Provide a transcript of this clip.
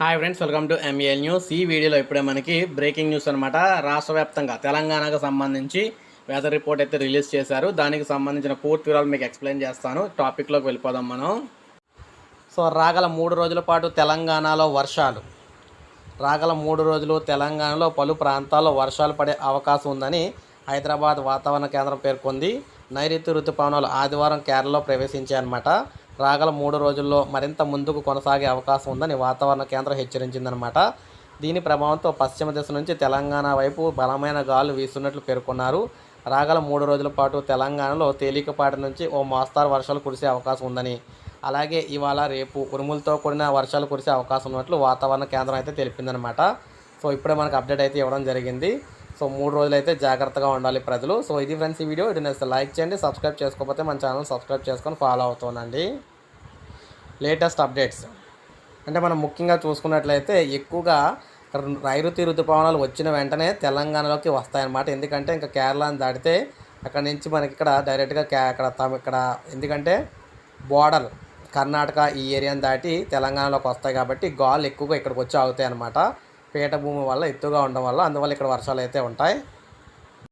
Hi friends, welcome to MAL news. ఈ వీడియోలో ఇప్పుడే మనకి బ్రేకింగ్ న్యూస్ అనమాట. రాష్ట్ర వ్యాప్తంగా తెలంగాణకు సంబంధించి వెదర్ రిపోర్ట్ అయితే రిలీజ్ చేశారు. దానికి సంబంధించిన పూర్తి వివరాలు మీకు ఎక్స్ప్లెయిన్ చేస్తాను. టాపిక్లోకి వెళ్ళిపోదాం మనం. రాగల 3 రోజుల పాటు తెలంగాణలో వర్షాలు. రాగల 3 రోజులు తెలంగాణలో పలు ప్రాంతాల్లో వర్షాలు పడే అవకాశం ఉందని హైదరాబాద్ వాతావరణ కేంద్రం పేర్కొంది. నైరుతి రుతుపవనాలు ఆదివారం కేరళలో ప్రవేశించాయన్నమాట. రాగల 3 రోజుల్లో మరింత ముందుకు కొనసాగే అవకాశం ఉందని వాతావరణ కేంద్రం హెచ్చరించిందనమాట. దీని ప్రభావంతో పశ్చిమ దిశ నుంచి తెలంగాణ వైపు బలమైన గాలులు వీస్తున్నట్లు పేర్కొన్నారు. రాగల 3 రోజుల పాటు తెలంగాణలో తేలికపాటి నుంచి ఓ మోస్తారు వర్షాలు కురిసే అవకాశం ఉందని, అలాగే ఇవాళ రేపు ఉరుములతో కూడిన వర్షాలు కురిసే అవకాశం ఉన్నట్లు వాతావరణ కేంద్రం అయితే తెలిపిందనమాట. ఇప్పుడే మనకు అప్డేట్ అయితే ఇవ్వడం జరిగింది. 3 రోజులు అయితే జాగ్రత్తగా ఉండాలి ప్రజలు. ఇది ఫ్రెండ్స్, ఈ వీడియో ఇది నచ్చితే లైక్ చేయండి. సబ్స్క్రైబ్ చేసుకోకపోతే మన ఛానల్ సబ్స్క్రైబ్ చేసుకొని ఫాలో అవుతానండి. లేటెస్ట్ అప్డేట్స్ అంటే మనం ముఖ్యంగా చూసుకున్నట్లయితే ఎక్కువగా నైరుతి ఋతుపవనాలు వచ్చిన వెంటనే తెలంగాణలోకి వస్తాయన్నమాట. ఎందుకంటే ఇంకా కేరళని దాటితే అక్కడ నుంచి మనకి ఇక్కడ డైరెక్ట్గా ఇక్కడ ఎందుకంటే బోర్డర్ కర్ణాటక ఈ ఏరియాని దాటి తెలంగాణలోకి వస్తాయి కాబట్టి గాలు ఎక్కువగా ఇక్కడికి వచ్చి ఆగుతాయి అన్నమాట. పీఠభూమి వల్ల ఎత్తుగా ఉండడం వల్ల అందువల్ల ఇక్కడ వర్షాలు అయితే ఉంటాయి.